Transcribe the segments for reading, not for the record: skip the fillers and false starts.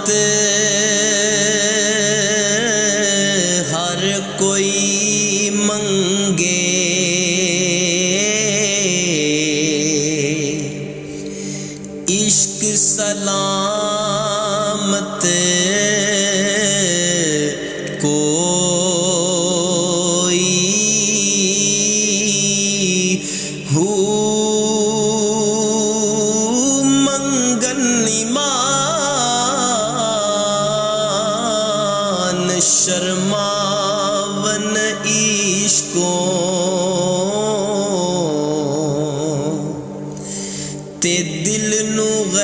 سلامت ہر کوئی منگے، عشق سلامت کوئی ہو منگن ایمان شرماون عشقوں تے دل نو غیرت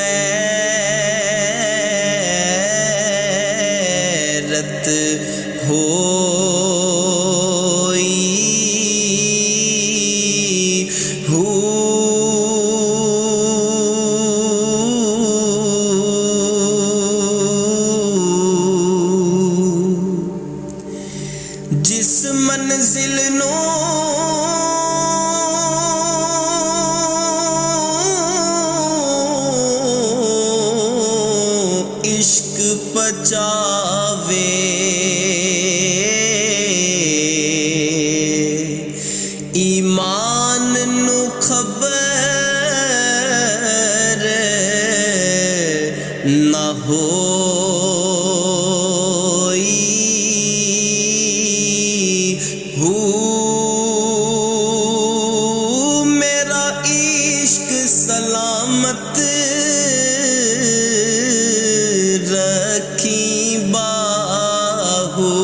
ہوئی ہو جس منزل نو عشق پچاوے، ایمان نو خبر نہ ہوئی ہو میرا عشق سلامت رکھی باہو،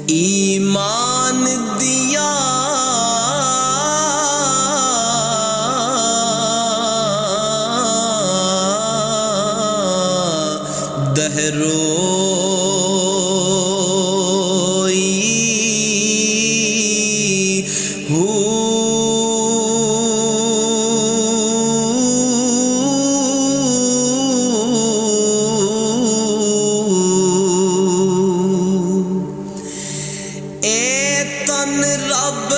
ایمان دیا دہروئی ہو تن رب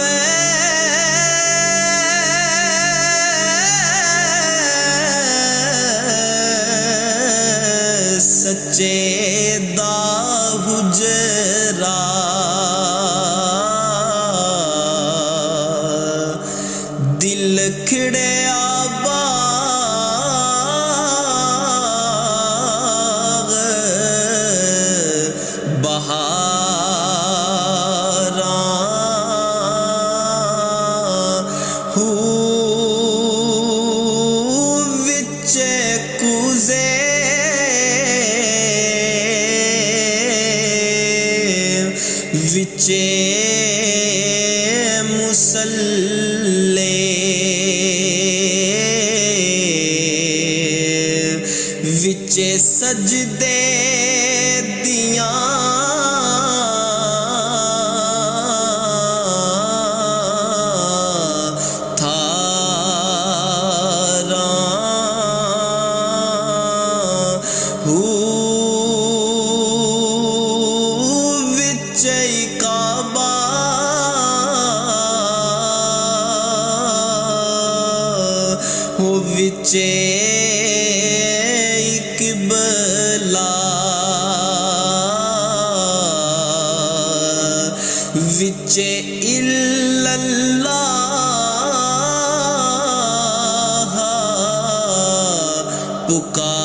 سچے دا حجرا، دل کھڑیا باغ بہاراں ہو وچ کوزے وچے مسلے وچے سجدے دیاں تھاراں ہو کعبہ ہو وچے قبلہ وچے الا اللہ پکاراں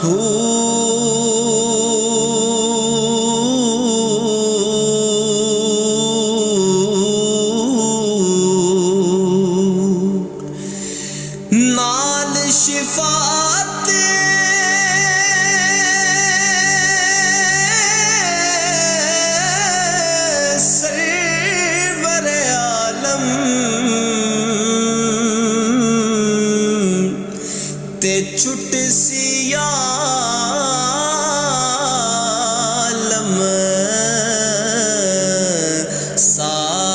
ہو نال شفاعت سرور عالم تے چھٹ سی عالم سارا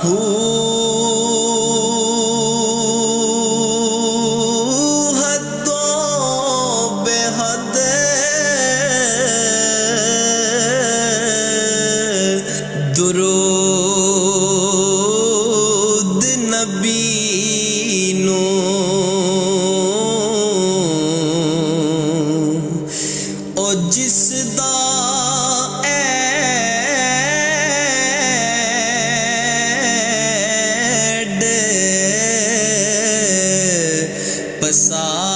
ہو حدوں بے حد نبی نو او جس دا ایڈ پسارا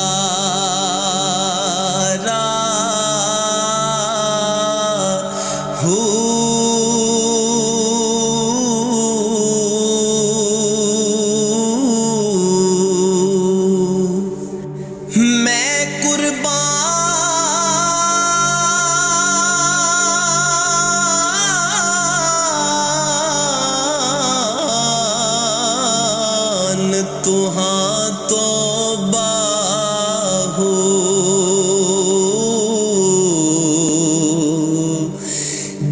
میں قربان تہاں توبہ ہو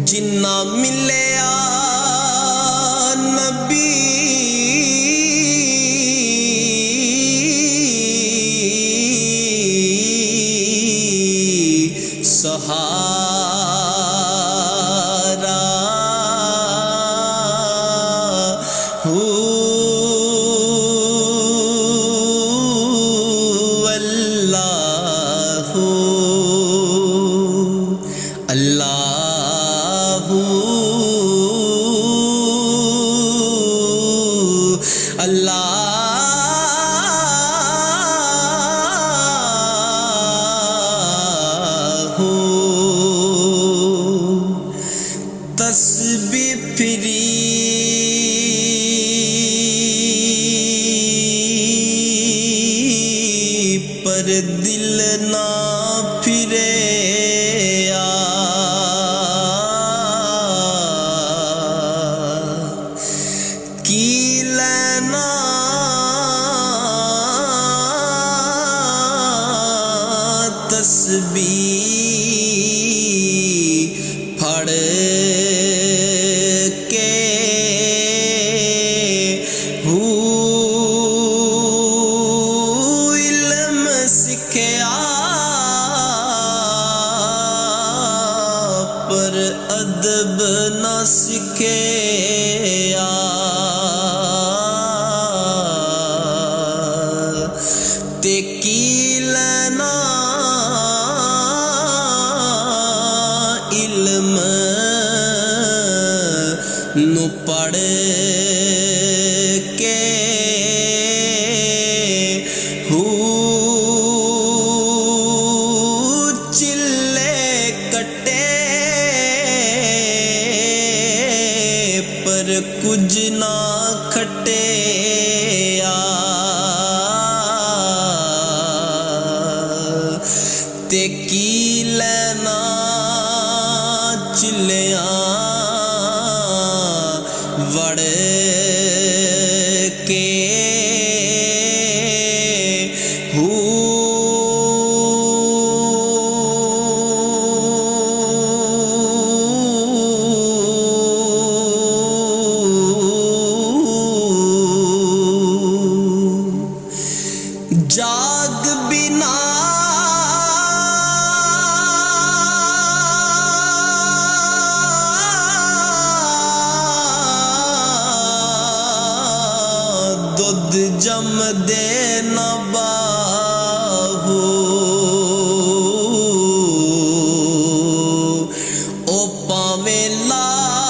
جنہ ملیا نبی سہارا ہو اللہ تسبیح پھری پر دل نہ پھرے کی لینا تسبیح پھڑ کے علم سکھیا پر ادب نہ سکھیا تے کی لینا علم نو پڑھ کے چلے کٹے پر کچھ نہ کھٹے تے کی لینا چلیاں وڑ کے جاگ بنا دودھ جم دے نہ باہو او پاویں لا